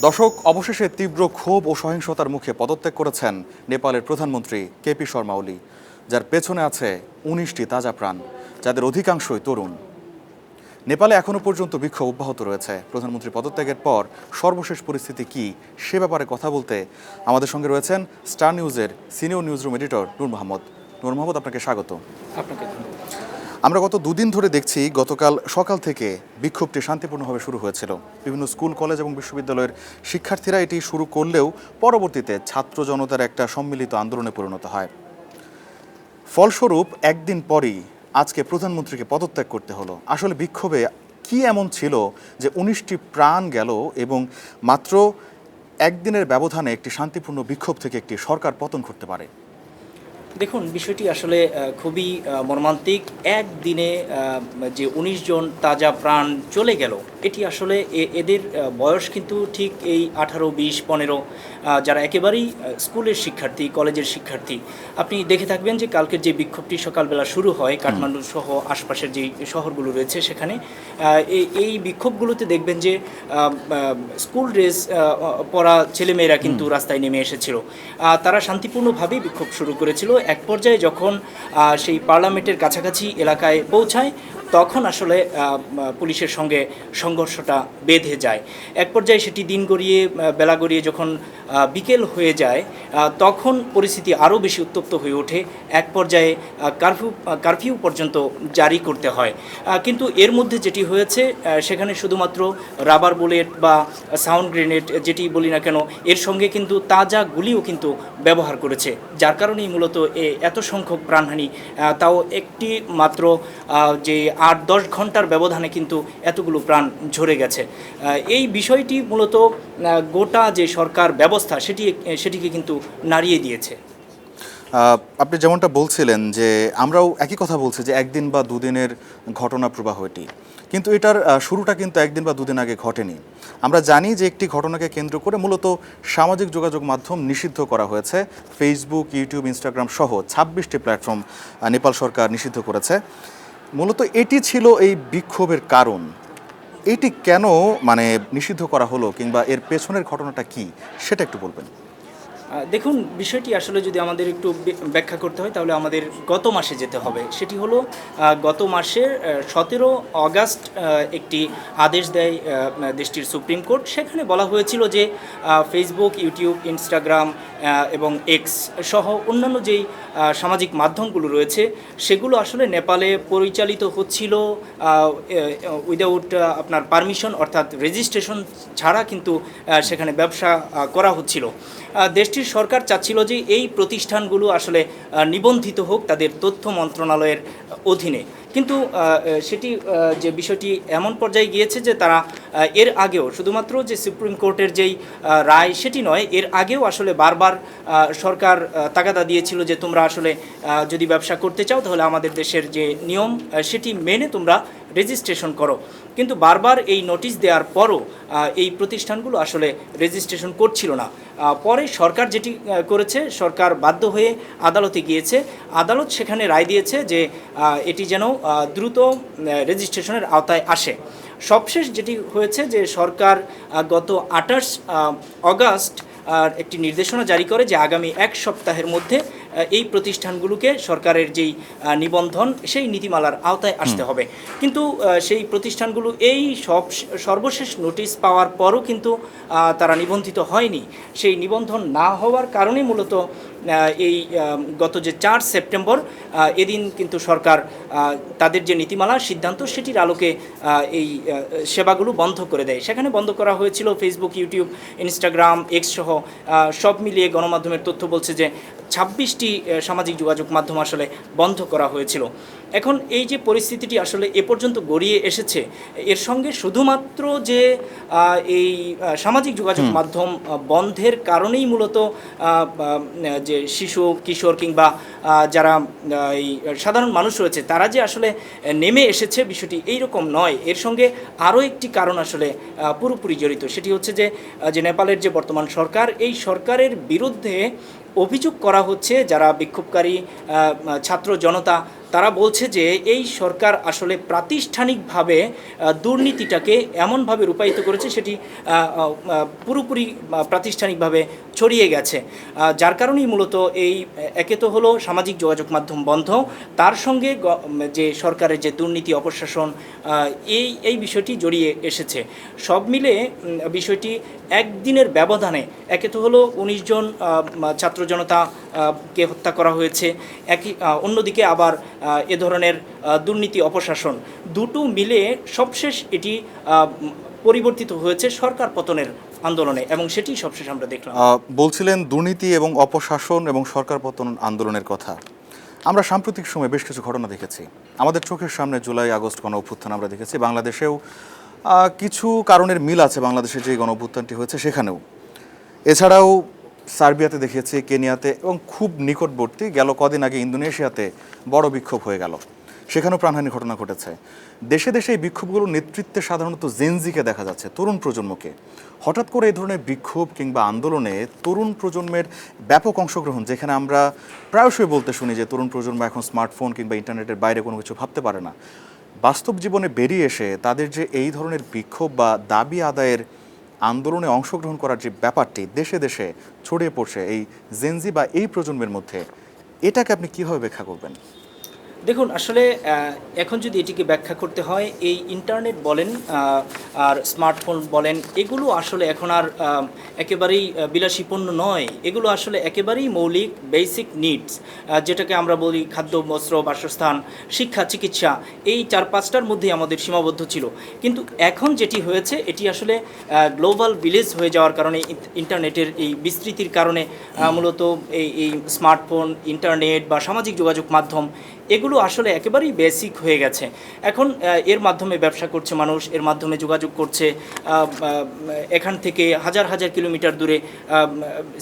দর্শক, অবশেষে তীব্র ক্ষোভ ও সহিংসতার মুখে পদত্যাগ করেছেন নেপালের প্রধানমন্ত্রী কেপি শর্মা ওলি, যার পেছনে আছে ১৯টি তাজা প্রাণ, যাদের অধিকাংশই তরুণ। নেপালে এখনও পর্যন্ত বিক্ষোভ অব্যাহত রয়েছে। প্রধানমন্ত্রী পদত্যাগের পর সর্বশেষ পরিস্থিতি কি, সে ব্যাপারে কথা বলতে আমাদের সঙ্গে রয়েছেন স্টার নিউজের সিনিয়র নিউজরুম এডিটর নূর মোহাম্মদ। নূর মোহাম্মদ, আপনাকে স্বাগত। আপনাকে আমরা গত দুদিন ধরে দেখছি, গতকাল সকাল থেকে বিক্ষোভটি শান্তিপূর্ণভাবে শুরু হয়েছিল। বিভিন্ন স্কুল, কলেজ এবং বিশ্ববিদ্যালয়ের শিক্ষার্থীরা এটি শুরু করলেও পরবর্তীতে ছাত্র জনতার একটা সম্মিলিত আন্দোলনে পরিণত হয়। ফলস্বরূপ একদিন পরই আজকে প্রধানমন্ত্রীকে পদত্যাগ করতে হলো। আসলে বিক্ষোভে কি এমন ছিল যে ১৯টি প্রাণ গেল এবং মাত্র একদিনের ব্যবধানে একটি শান্তিপূর্ণ বিক্ষোভ থেকে একটি সরকার পতন করতে পারে? দেখুন, বিষয়টি আসলে খুবই মর্মান্তিক। একদিনে যে ১৯ জন তাজা প্রাণ চলে গেল, এটি আসলে এদের বয়স কিন্তু ঠিক এই ১৮, ২০, ১৫, যারা একেবারেই স্কুলের শিক্ষার্থী, কলেজের শিক্ষার্থী। আপনি দেখে থাকবেন যে কালকের যে বিক্ষোভটি সকালবেলা শুরু হয় কাঠমান্ডু সহ আশপাশের যেই শহরগুলো রয়েছে সেখানে, এই বিক্ষোভগুলোতে দেখবেন যে স্কুল ড্রেস পরা ছেলেমেয়েরা কিন্তু রাস্তায় নেমে এসেছিল। তারা শান্তিপূর্ণভাবেই বিক্ষোভ শুরু করেছিল। এক পর্যায়ে যখন সেই পার্লামেন্টের কাছাকাছি এলাকায় পৌঁছায়, তখন আসলে পুলিশের সঙ্গে সংঘর্ষটা বেঁধে যায়। এক পর্যায়ে সেটি দিন গড়িয়ে বেলা গড়িয়ে যখন বিকেল হয়ে যায়, তখন পরিস্থিতি আরও বেশি উত্তপ্ত হয়ে ওঠে। এক পর্যায়ে কারফিউ পর্যন্ত জারি করতে হয়। কিন্তু এর মধ্যে যেটি হয়েছে, সেখানে শুধুমাত্র রাবার বুলেট বা সাউন্ড গ্রেনেড যেটি বলি না কেন, এর সঙ্গে কিন্তু তাজা গুলিও কিন্তু ব্যবহার করেছে, যার কারণেই মূলত এত সংখ্যক প্রাণহানি, তাও একটি মাত্র যে ৮-১০ ঘন্টার ব্যবধানে কিন্তু এতগুলো প্রাণ ঝরে গেছে। এই বিষয়টি মূলত গোটা যে সরকার ব্যবস্থা সেটিকে কিন্তু নাড়িয়ে দিয়েছে। আপনি যেমনটা বলছিলেন যে আমরাও একই কথা বলছি যে একদিন বা দুদিনের ঘটনা প্রবাহ এটি, কিন্তু এটার শুরুটা কিন্তু একদিন বা দুদিন আগে ঘটেনি। আমরা জানি যে একটি ঘটনাকে কেন্দ্র করে মূলত সামাজিক যোগাযোগ মাধ্যম নিষিদ্ধ করা হয়েছে। ফেসবুক, ইউটিউব, ইনস্টাগ্রাম সহ ২৬টি প্ল্যাটফর্ম নেপাল সরকার নিষিদ্ধ করেছে। মূলত এটি ছিল এই বিক্ষোভের কারণ। এটি কেন নিষিদ্ধ করা হলো, কিংবা এর পেছনের ঘটনাটা কি, সেটা একটু বলবেন। দেখুন, বিষয়টি আসলে যদি আমাদের একটু ব্যাখ্যা করতে হয়, তাহলে আমাদের গত মাসে যেতে হবে। সেটি হলো গত মাসের ১৭ অগাস্ট একটি আদেশ দেয় দেশটির সুপ্রিম কোর্ট। সেখানে বলা হয়েছিল যে ফেসবুক, ইউটিউব, ইনস্টাগ্রাম এবং এক্স সহ অন্যান্য যেই সামাজিক মাধ্যমগুলো রয়েছে, সেগুলো আসলে নেপালে পরিচালিত হচ্ছিল উইদাউট আপনার পারমিশন, অর্থাৎ রেজিস্ট্রেশন ছাড়া কিন্তু সেখানে ব্যবসা করা হচ্ছিল। দেশটির সরকার চাচ্ছিল যে এই প্রতিষ্ঠানগুলো আসলে নিবন্ধিত হোক তাদের তথ্য মন্ত্রণালয়ের অধীনে। কিন্তু সেটি যে বিষয়টি এমন পর্যায়ে গিয়েছে যে তারা এর আগেও শুধুমাত্র যে সুপ্রিম কোর্টের যেই রায় সেটি নয়, এর আগেও আসলে বারবার সরকার তাগাদা দিয়েছিল যে তোমরা আসলে যদি ব্যবসা করতে চাও তাহলে আমাদের দেশের যে নিয়ম সেটি মেনে তোমরা রেজিস্ট্রেশন করো। কিন্তু বারবার এই নোটিশ দেওয়ার পরও এই প্রতিষ্ঠানগুলো আসলে রেজিস্ট্রেশন করছিল না। পরে সরকার যেটি করেছে, সরকার বাধ্য হয়ে আদালতে গিয়েছে। আদালত সেখানে রায় দিয়েছে যে এটি যেন দ্রুত রেজিস্ট্রেশনের আওতায় আসে। সবশেষ যেটি হয়েছে যে সরকার গত ২৮ অগাস্ট একটি নির্দেশনা জারি করে যে আগামী ১ সপ্তাহের মধ্যে এই প্রতিষ্ঠানগুলোকে সরকারের যেই নিবন্ধন সেই নীতিমালার আওতায় আসতে হবে। কিন্তু সেই প্রতিষ্ঠানগুলো এই সর্বশেষ নোটিশ পাওয়ার পরও কিন্তু তারা নিবন্ধিত হয়নি। সেই নিবন্ধন না হওয়ার কারণে মূলত এই গত যে ৪ সেপ্টেম্বর এদিন কিন্তু সরকার তাদের যে নীতিমালা সিদ্ধান্ত সেটির আলোকে এই সেবাগুলো বন্ধ করে দেয়। সেখানে বন্ধ করা হয়েছিল ফেসবুক, ইউটিউব, ইনস্টাগ্রাম, এক্স সহ সব মিলিয়ে গণমাধ্যমের তথ্য বলছে যে ২৬টি সামাজিক যোগাযোগ মাধ্যম আসলে বন্ধ করা হয়েছিল। এখন এই যে পরিস্থিতিটি আসলে এ পর্যন্ত গড়িয়ে এসেছে, এর সঙ্গে শুধুমাত্র যে এই সামাজিক যোগাযোগ মাধ্যম বন্ধের কারণেই মূলত যে শিশু, কিশোর কিংবা যারা এই সাধারণ মানুষ রয়েছে তারা যে আসলে নেমে এসেছে, বিষয়টি এইরকম নয়। এর সঙ্গে আরও একটি কারণ আসলে পুরোপুরি জড়িত। সেটি হচ্ছে যে নেপালের যে বর্তমান সরকার, এই সরকারের বিরুদ্ধে অভিযোগ করা হচ্ছে যারা বিক্ষোভকারী ছাত্র জনতা তারা বলছে যে এই সরকার আসলে প্রাতিষ্ঠানিকভাবে দুর্নীতিটাকে এমনভাবে রূপায়িত করেছে সেটি পুরোপুরি প্রাতিষ্ঠানিকভাবে ছড়িয়ে গেছে, যার কারণেই মূলত এই একে তো হলো সামাজিক যোগাযোগ মাধ্যম বন্ধ, তার সঙ্গে যে সরকারের যে দুর্নীতি অপশাসন এই বিষয়টি জড়িয়ে এসেছে। সব মিলে বিষয়টি একদিনের ব্যবধানে একে তো হলো ১৯ জন ছাত্র জনতা কে হত্যা করা হয়েছে, অন্যদিকে আবার এ ধরনের দুর্নীতি অপশাসন, দুটো মিলে সবশেষ এটি পরিবর্তিত হয়েছে সরকার পতনের আন্দোলনে, এবং সেটি সবশেষ আমরা দেখলাম। বলছিলেন দুর্নীতি এবং অপশাসন এবং সরকার পতন আন্দোলনের কথা। আমরা সাম্প্রতিক সময়ে বেশ কিছু ঘটনা দেখেছি, আমাদের চোখের সামনে জুলাই আগস্ট গণ অভ্যুত্থান আমরা দেখেছি, বাংলাদেশেও কিছু কারণের মিল আছে বাংলাদেশে যে গণ অভ্যুত্থানটি হয়েছে সেখানেও। এছাড়াও সার্বিয়াতে দেখেছি, কেনিয়াতে, এবং খুব নিকটবর্তী গেল কদিন আগে ইন্দোনেশিয়াতে বড় বিক্ষোভ হয়ে গেল, সেখানেও প্রাণহানির ঘটনা ঘটেছে। দেশে দেশে এই বিক্ষোভগুলোর নেতৃত্বে সাধারণত জেনজিকে দেখা যাচ্ছে, তরুণ প্রজন্মকে। হঠাৎ করে এই ধরনের বিক্ষোভ কিংবা আন্দোলনে তরুণ প্রজন্মের ব্যাপক অংশগ্রহণ, যেখানে আমরা প্রায়শই বলতে শুনি যে তরুণ প্রজন্ম এখন স্মার্টফোন কিংবা ইন্টারনেটের বাইরে কোনো কিছু ভাবতে পারে না, বাস্তব জীবনে বেরিয়ে এসে তাদের যে এই ধরনের বিক্ষোভ বা দাবি আদায়ের আন্দোলনে অংশগ্রহণ করার যে ব্যাপারটি দেশে দেশে ছড়িয়ে পড়ছে এই জেনজি বা এই প্রজন্মের মধ্যে, এটাকে আপনি কীভাবে ব্যাখ্যা করবেন? দেখুন, আসলে এখন যদি এটিকে ব্যাখ্যা করতে হয়, এই ইন্টারনেট বলেন আর স্মার্টফোন বলেন, এগুলো আসলে এখন আর একেবারেই বিলাসী পণ্য নয়, এগুলো আসলে একেবারেই মৌলিক বেসিক নিডস, যেটাকে আমরা বলি খাদ্য, বস্ত্র, বাসস্থান, শিক্ষা, চিকিৎসা, এই ৪-৫টার মধ্যেই আমাদের সীমাবদ্ধ ছিল। কিন্তু এখন যেটি হয়েছে এটি আসলে গ্লোবাল ভিলেজ হয়ে যাওয়ার কারণে, ইন্টারনেটের এই বিস্তৃতির কারণে মূলত এই স্মার্টফোন, ইন্টারনেট বা সামাজিক যোগাযোগ মাধ্যম এগুলো আসলে একেবারেই বেসিক হয়ে গেছে। এখন এর মাধ্যমে ব্যবসা করছে মানুষ, এর মাধ্যমে যোগাযোগ করছে, এখান থেকে হাজার হাজার কিলোমিটার দূরে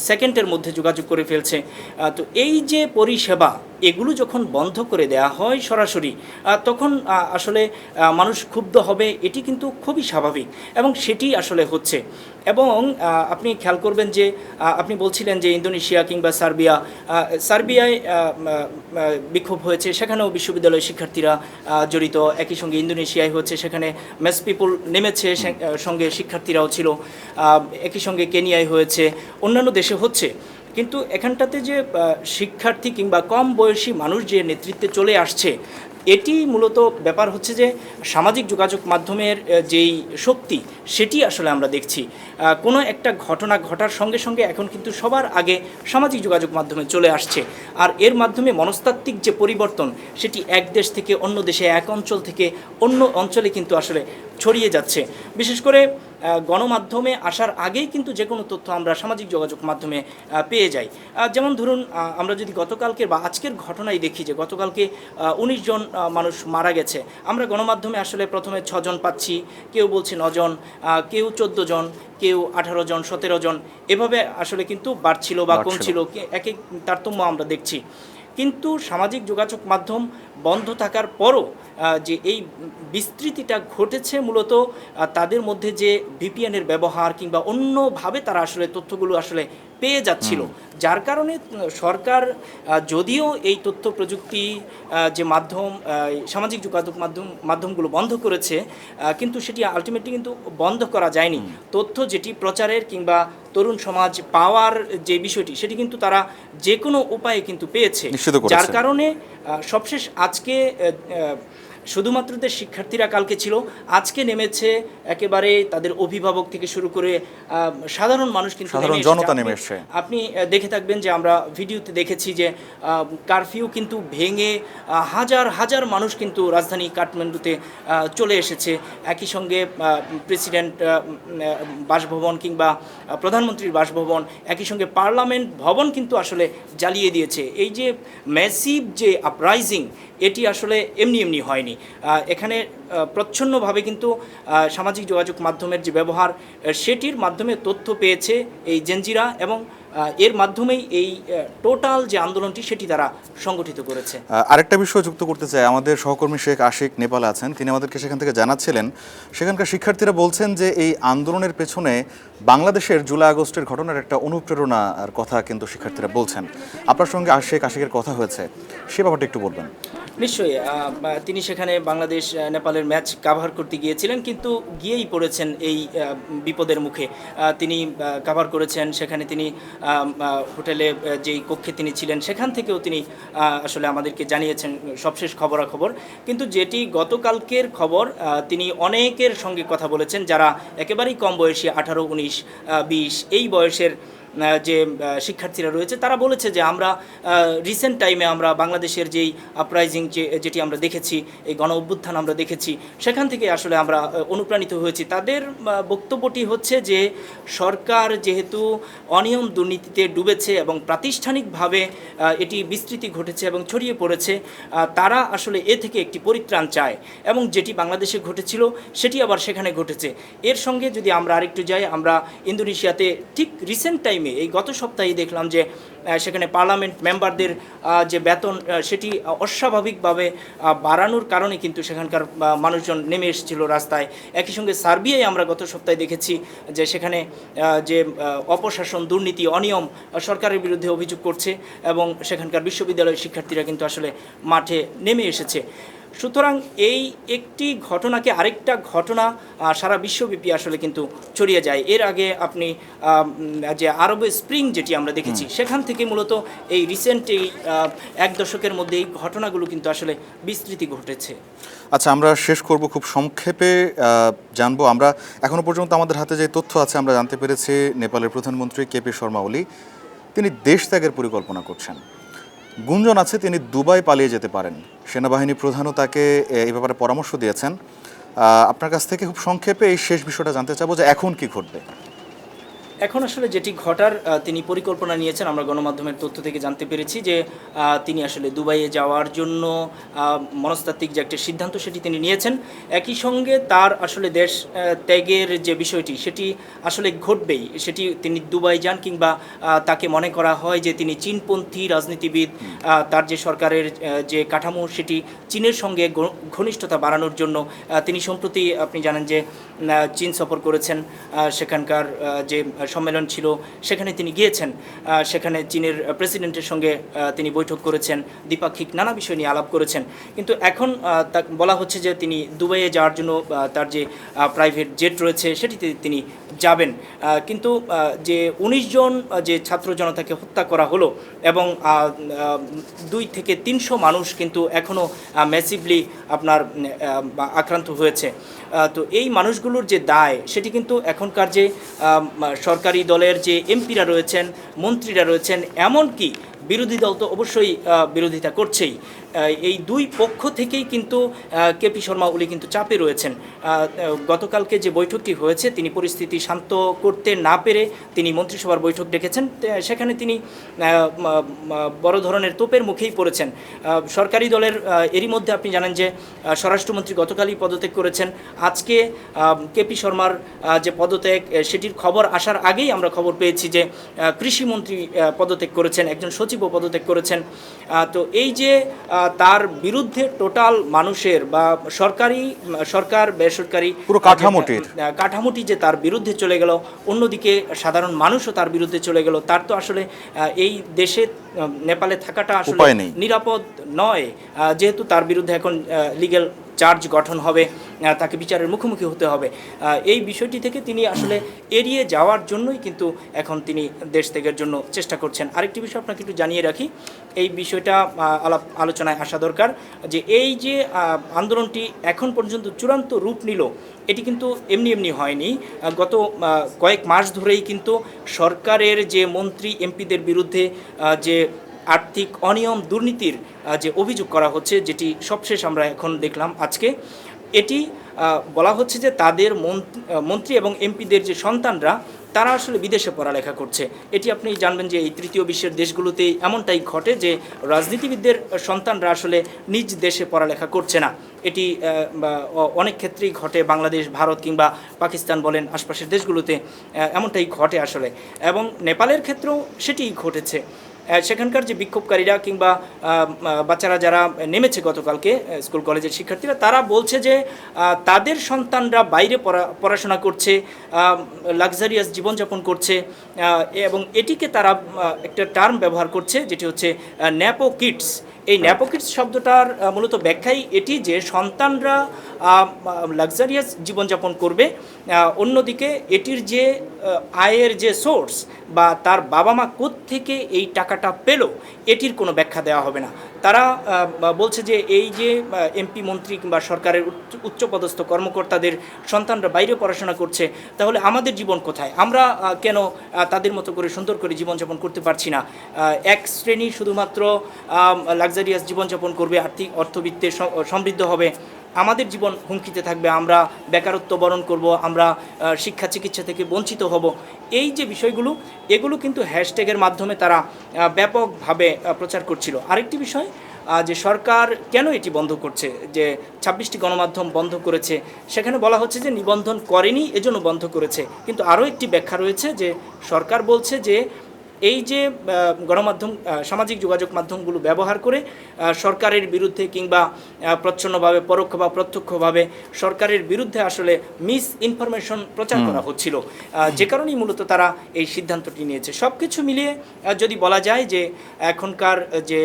সেকেন্ডের মধ্যে যোগাযোগ করে ফেলছে। তো এই যে পরিষেবা, এগুলো যখন বন্ধ করে দেওয়া হয় সরাসরি, তখন আসলে মানুষ ক্ষুব্ধ হবে, এটি কিন্তু খুবই স্বাভাবিক, এবং সেটি আসলে হচ্ছে। এবং আপনি খেয়াল করবেন যে আপনি বলছিলেন যে ইন্দোনেশিয়া কিংবা সার্বিয়ায় বিক্ষোভ হয়েছে, সেখানেও বিশ্ববিদ্যালয়ের শিক্ষার্থীরা জড়িত, একই সঙ্গে ইন্দোনেশিয়ায় হচ্ছে, সেখানে মেস পিপল নেমেছে, সঙ্গে শিক্ষার্থীরাও ছিল, একই সঙ্গে কেনিয়ায় হয়েছে, অন্যান্য দেশে হচ্ছে। কিন্তু এখানটাতে যে শিক্ষার্থী কিংবা কম বয়সী মানুষ যে নেতৃত্বে চলে আসছে, এটি মূলত ব্যাপার হচ্ছে যে সামাজিক যোগাযোগ মাধ্যমের যেই শক্তি, সেটি আসলে আমরা দেখছি। কোনো একটা ঘটনা ঘটার সঙ্গে সঙ্গে এখন কিন্তু সবার আগে সামাজিক যোগাযোগ মাধ্যমে চলে আসছে, আর এর মাধ্যমে মনস্তাত্ত্বিক যে পরিবর্তন, সেটি এক দেশ থেকে অন্য দেশে, এক অঞ্চল থেকে অন্য অঞ্চলে কিন্তু আসলে ছড়িয়ে যাচ্ছে। বিশেষ করে গণমাধ্যমে আসার আগেই কিন্তু যে কোনো তথ্য আমরা সামাজিক যোগাযোগ মাধ্যমে পেয়ে যাই। যেমন ধরুন, আমরা যদি গতকালকের বা আজকের ঘটনাই দেখি যে গতকালকে ১৯ জন মানুষ মারা গেছে, আমরা গণমাধ্যমে আসলে প্রথমে ৬ জন পাচ্ছি, কেউ বলছে ৯ জন, কেউ ১৪ জন, কেউ ১৮ জন, ১৭ জন, এভাবে আসলে কিন্তু বাড়ছিল বা কমছিল, এক এক তারতম্য আমরা দেখছি। কিন্তু সামাজিক যোগাযোগ মাধ্যম বন্ধ থাকার পরও যে এই বিস্তৃতিটা ঘটেছে, মূলত তাদের মধ্যে যে ভিপিএনের ব্যবহার কিংবা অন্যভাবে তারা আসলে তথ্যগুলো আসলে পেয়ে যাচ্ছিল, যার কারণে সরকার যদিও এই তথ্য প্রযুক্তি যে মাধ্যম, সামাজিক যোগাযোগ মাধ্যমগুলো বন্ধ করেছে, কিন্তু সেটি আলটিমেটলি কিন্তু বন্ধ করা যায়নি। তথ্য যেটি প্রচারের কিংবা তরুণ সমাজ পাওয়ার যে বিষয়টি, সেটি কিন্তু তারা যে কোনো উপায়ে কিন্তু পেয়েছে, যার কারণে সবশেষ আজকে শুধুমাত্র যে শিক্ষার্থীরা কালকে ছিল, আজকে নেমেছে একেবারে তাদের অভিভাবক থেকে শুরু করে সাধারণ মানুষ কিন্তু জনতা নেমে এসেছে। আপনি দেখে থাকবেন যে আমরা ভিডিওতে দেখেছি যে কারফিউ কিন্তু ভেঙে হাজার হাজার মানুষ কিন্তু রাজধানী কাঠমান্ডুতে চলে এসেছে। একই সঙ্গে প্রেসিডেন্ট বাসভবন কিংবা প্রধানমন্ত্রীর বাসভবন, একই সঙ্গে পার্লামেন্ট ভবন কিন্তু আসলে জ্বালিয়ে দিয়েছে। এই যে ম্যাসিভ যে আপরাইজিং, এটি আসলে এমনি হয়নি। এখানে প্রচ্ছন্নভাবে কিন্তু সামাজিক যোগাযোগ মাধ্যমের যে ব্যবহার, সেটির মাধ্যমে তথ্য পেয়েছে এই জেনজিরা, এবং এর মাধ্যমেই এই টোটাল যে আন্দোলনটি সেটি তারা সংগঠিত করেছে। আরেকটা বিষয় যুক্ত করতে চাই, আমাদের সহকর্মী শেখ আশিক নেপালে আছেন, তিনি আমাদেরকে সেখান থেকে জানাচ্ছিলেন সেখানকার শিক্ষার্থীরা বলছেন যে এই আন্দোলনের পেছনে বাংলাদেশের জুলাই আগস্টের ঘটনার একটা অনুপ্রেরণার কথা কিন্তু শিক্ষার্থীরা বলছেন। আপনার সঙ্গে শেখ আশিকের কথা হয়েছে, সে ব্যাপারটা একটু বলবেন। নিশ্চয়ই তিনি সেখানে বাংলাদেশ নেপালের ম্যাচ কাভার করতে গিয়েছিলেন, কিন্তু গিয়েই পড়েছেন এই বিপদের মুখে। তিনি কাভার করেছেন, সেখানে তিনি হোটেলে যেই কক্ষে তিনি ছিলেন সেখান থেকেও তিনি আসলে আমাদেরকে জানিয়েছেন সবশেষ খবরাখবর। কিন্তু যেটি গতকালকের খবর, তিনি অনেকের সঙ্গে কথা বলেছেন যারা একেবারেই কম বয়সী, 18, 19, 20 এই বয়সের যে শিক্ষার্থীরা রয়েছে, তারা বলেছে যে আমরা রিসেন্ট টাইমে আমরা বাংলাদেশের যেই আপরাইজিং যেটি আমরা দেখেছি, এই গণ অভ্যুত্থান আমরা দেখেছি, সেখান থেকে আসলে আমরা অনুপ্রাণিত হয়েছি। তাদের বক্তব্যটি হচ্ছে যে সরকার যেহেতু অনিয়ম দুর্নীতিতে ডুবেছে এবং প্রাতিষ্ঠানিকভাবে এটি বিস্তৃতি ঘটেছে এবং ছড়িয়ে পড়েছে, তারা আসলে এ থেকে একটি পরিত্রাণ চায় এবং যেটি বাংলাদেশে ঘটেছিল সেটি আবার সেখানে ঘটেছে। এর সঙ্গে যদি আমরা আরেকটু যাই, আমরা ইন্দোনেশিয়াতে ঠিক রিসেন্ট টাইমে এই গত সপ্তাহে দেখলাম যে সেখানে পার্লামেন্ট মেম্বারদের যে বেতন সেটি অস্বাভাবিকভাবে বাড়ানোর কারণে কিন্তু সেখানকার মানুষজন নেমে এসেছিল রাস্তায়। একই সঙ্গে সার্বিয়ায় আমরা গত সপ্তাহে দেখেছি যে সেখানে যে অপশাসন, দুর্নীতি, অনিয়ম সরকারের বিরুদ্ধে অভিযোগ করছে এবং সেখানকার বিশ্ববিদ্যালয়ের শিক্ষার্থীরা কিন্তু আসলে মাঠে নেমে এসেছে। সুতরাং এই একটি ঘটনাকে আরেকটা ঘটনা সারা বিশ্বব্যাপী আসলে কিন্তু ছড়িয়ে যায়। এর আগে আপনি যে আরব স্প্রিং যেটি আমরা দেখেছি, সেখান থেকে মূলত এই রিসেন্ট এই 1 দশকের মধ্যে এই ঘটনাগুলো কিন্তু আসলে বিস্তৃতি ঘটেছে। আচ্ছা, আমরা শেষ করব, খুব সংক্ষেপে জানবো। আমরা এখনো পর্যন্ত আমাদের হাতে যে তথ্য আছে আমরা জানতে পেরেছি নেপালের প্রধানমন্ত্রী কেপি শর্মা ওলি তিনি দেশ ত্যাগের পরিকল্পনা করছেন। গুঞ্জন আছে তিনি দুবাই পালিয়ে যেতে পারেন। সেনাবাহিনী প্রধানও তাকে এই ব্যাপারে পরামর্শ দিয়েছেন। আপনার কাছ থেকে খুব সংক্ষেপে এই শেষ বিষয়টা জানতে চাবো যে এখন কি ঘটবে। এখন আসলে যেটি ঘটার তিনি পরিকল্পনা নিয়েছেন, আমরা গণমাধ্যমের তথ্য থেকে জানতে পেরেছি যে তিনি আসলে দুবাইয়ে যাওয়ার জন্য মনস্তাত্ত্বিক যে একটা সিদ্ধান্ত সেটি তিনি নিয়েছেন। একই সঙ্গে তার আসলে দেশ ত্যাগের যে বিষয়টি সেটি আসলে ঘটবেই, সেটি তিনি দুবাই যান কিংবা তাকে মনে করা হয় যে তিনি চীনপন্থী রাজনীতিবিদ, তার যে সরকারের যে কাঠামো সেটি চীনের সঙ্গে ঘনিষ্ঠতা বাড়ানোর জন্য তিনি সম্প্রতি আপনি জানেন যে চীন সফর করেছেন, সেখানকার যে সম্মেলন ছিল সেখানে তিনি গিয়েছেন, সেখানে চীনের প্রেসিডেন্টের সঙ্গে তিনি বৈঠক করেছেন, দ্বিপাক্ষিক নানা বিষয় নিয়ে আলাপ করেছেন। কিন্তু এখন বলা হচ্ছে যে তিনি দুবাইয়ে যাওয়ার জন্য তার যে প্রাইভেট জেট রয়েছে সেটিতে তিনি যাবেন। কিন্তু যে 19 জন যে ছাত্র জনতাকে হত্যা করা হলো এবং 2 থেকে 300 মানুষ কিন্তু এখনও ম্যাসিভলি আপনার আক্রান্ত হয়েছে। তো এই মানুষগুলোর যে দায় সেটি কিন্তু এখনকার যে সরকারি দলের যে এমপিরা রয়েছেন, মন্ত্রীরা রয়েছেন, এমনকি বিরোধী দল তো অবশ্যই বিরোধিতা করছেই, এই 2 পক্ষ থেকেই কিন্তু কেপি শর্মা ওলি কিন্তু চাপে রয়েছেন। গতকালকে যে বৈঠকটি হয়েছে তিনি পরিস্থিতি শান্ত করতে না পেরে তিনি মন্ত্রিসভার বৈঠক ডেকেছেন, সেখানে তিনি বড় ধরনের তোপের মুখেই পড়েছেন। সরকারি দলের এরই মধ্যে আপনি জানেন যে স্বরাষ্ট্রমন্ত্রী গতকালই পদত্যাগ করেছেন। আজকে কেপি শর্মার যে পদত্যাগ সেটির খবর আসার আগেই আমরা খবর পেয়েছি যে কৃষিমন্ত্রী পদত্যাগ করেছেন, একজন সচিবও পদত্যাগ করেছেন। তো এই যে তার বিরুদ্ধে টোটাল মানুষের বা সরকার বেসরকারি পুরো কাঠামোটি যে তার বিরুদ্ধে চলে গেল, অন্যদিকে সাধারণ মানুষও তার বিরুদ্ধে চলে গেল, তার তো আসলে এই দেশে নেপালে থাকাটা আসলে নিরাপদ নয়। যেহেতু তার বিরুদ্ধে এখন লিগ্যাল চার্জ গঠন হবে, তাকে বিচারের মুখোমুখি হতে হবে, এই বিষয়টি থেকে তিনি আসলে এড়িয়ে যাওয়ার জন্যই কিন্তু এখন তিনি দেশ ত্যাগের জন্য চেষ্টা করছেন। আরেকটি বিষয় আপনাকে একটু জানিয়ে রাখি, এই বিষয়টা আলোচনায় আসা দরকার যে এই যে আন্দোলনটি এখন পর্যন্ত চূড়ান্ত রূপ নিল এটি কিন্তু এমনি হয়নি। গত কয়েক মাস ধরেই কিন্তু সরকারের যে মন্ত্রী এমপিদের বিরুদ্ধে যে আর্থিক অনিয়ম দুর্নীতির যে অভিযোগ করা হচ্ছে, যেটি সবশেষ আমরা এখন দেখলাম আজকে, এটি বলা হচ্ছে যে তাদের মন্ত্রী এবং এমপিদের যে সন্তানরা তারা আসলে বিদেশে পড়ালেখা করছে। এটি আপনি জানবেন যে এই তৃতীয় বিশ্বের দেশগুলোতে এমনটাই ঘটে যে রাজনীতিবিদদের সন্তানরা আসলে নিজ দেশে পড়ালেখা করছে না। এটি অনেক ক্ষেত্রেই ঘটে, বাংলাদেশ, ভারত কিংবা পাকিস্তান বলেন, আশপাশের দেশগুলোতে এমনটাই ঘটে আসলে। এবং নেপালের ক্ষেত্রেও সেটিই ঘটেছে। সেখানকার যে বিক্ষোভকারীরা কিংবা বাচ্চারা যারা নেমেছে গতকালকে, স্কুল কলেজের শিক্ষার্থীরা, তারা বলছে যে তাদের সন্তানরা বাইরে পড়াশোনা করছে, লাক্সারিয়াস জীবনযাপন করছে, এবং এটিকে তারা একটা টার্ম ব্যবহার করছে যেটি হচ্ছে ন্যাপো কিডস। এই ন্যাপো কিডস শব্দটার মূলত ব্যাখ্যাই এটি যে সন্তানরা লাক্সারিয়াস জীবনযাপন করবে, অন্যদিকে এটির যে আয়ের যে সোর্স বা তার বাবা মা কোত্থেকে এই টাকাটা পেল এটির কোনো ব্যাখ্যা দেওয়া হবে না। তারা বলছে যে এই যে এমপি, মন্ত্রী কিংবা সরকারের উচ্চপদস্থ কর্মকর্তাদের সন্তানরা বাইরে পড়াশোনা করছে, তাহলে আমাদের জীবন কোথায়? আমরা কেন তাদের মতো করে সুন্দর করে জীবনযাপন করতে পারছি না? এক শ্রেণী শুধুমাত্র লাক্সারিয়াস জীবনযাপন করবে, অর্থবিত্তে সমৃদ্ধ হবে, আমাদের জীবন হুমকিতে থাকবে, আমরা বেকারত্ব বরণ করব, আমরা শিক্ষা চিকিৎসা থেকে বঞ্চিত হব। এই যে বিষয়গুলো, এগুলো কিন্তু হ্যাশট্যাগের মাধ্যমে তারা ব্যাপকভাবে প্রচার করছিল। আরেকটি বিষয়, যে সরকার কেন এটি বন্ধ করছে, যে 26টি গণমাধ্যম বন্ধ করেছে, সেখানে বলা হচ্ছে যে নিবন্ধন করেনি এজন্য বন্ধ করেছে। কিন্তু আরও একটি ব্যাখ্যা রয়েছে যে সরকার বলছে যে এই যে গণমাধ্যম, সামাজিক যোগাযোগ মাধ্যমগুলো ব্যবহার করে সরকারের বিরুদ্ধে কিংবা প্রচ্ছন্নভাবে, পরোক্ষ বা প্রত্যক্ষভাবে সরকারের বিরুদ্ধে আসলে মিস ইনফরমেশন প্রচার করা হচ্ছিল, যে কারণেই মূলত তারা এই সিদ্ধান্তটি নিয়েছে। সব কিছু মিলিয়ে যদি বলা যায় যে এখনকার যে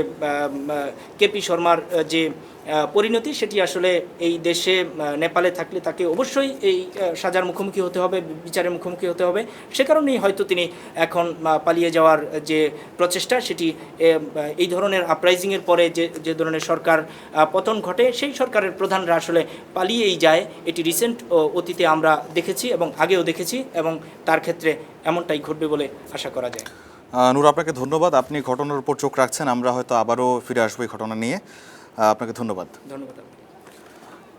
কেপি শর্মার যে পরিণতি, সেটি আসলে এই দেশে নেপালে থাকলে তাকে অবশ্যই এই সাজার মুখোমুখি হতে হবে, বিচারের মুখোমুখি হতে হবে। সে কারণেই হয়তো তিনি এখন পালিয়ে যাওয়ার যে প্রচেষ্টা, সেটি এই ধরনের আপরাইজিংয়ের পরে যে ধরনের সরকার পতন ঘটে, সেই সরকারের প্রধানরা আসলে পালিয়েই যায়। এটি রিসেন্ট অতীতে আমরা দেখেছি এবং আগেও দেখেছি, এবং তার ক্ষেত্রে এমনটাই ঘটবে বলে আশা করা যায়। নূর, আপনাকে ধন্যবাদ। আপনি ঘটনার উপর চোখ রাখছেন, আমরা হয়তো আবারও ফিরে আসবো এই ঘটনা নিয়ে। আপনাকে ধন্যবাদ। ধন্যবাদ।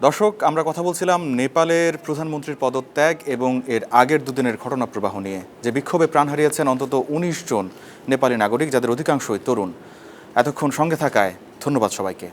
দর্শক, আমরা কথা বলছিলাম নেপালের প্রধানমন্ত্রীর পদত্যাগ এবং এর আগের দুদিনের ঘটনা প্রবাহ নিয়ে, যে বিক্ষোভে প্রাণ হারিয়েছেন অন্তত 19 জন নেপালি নাগরিক, যাদের অধিকাংশই তরুণ। এতক্ষণ সঙ্গে থাকায় ধন্যবাদ সবাইকে।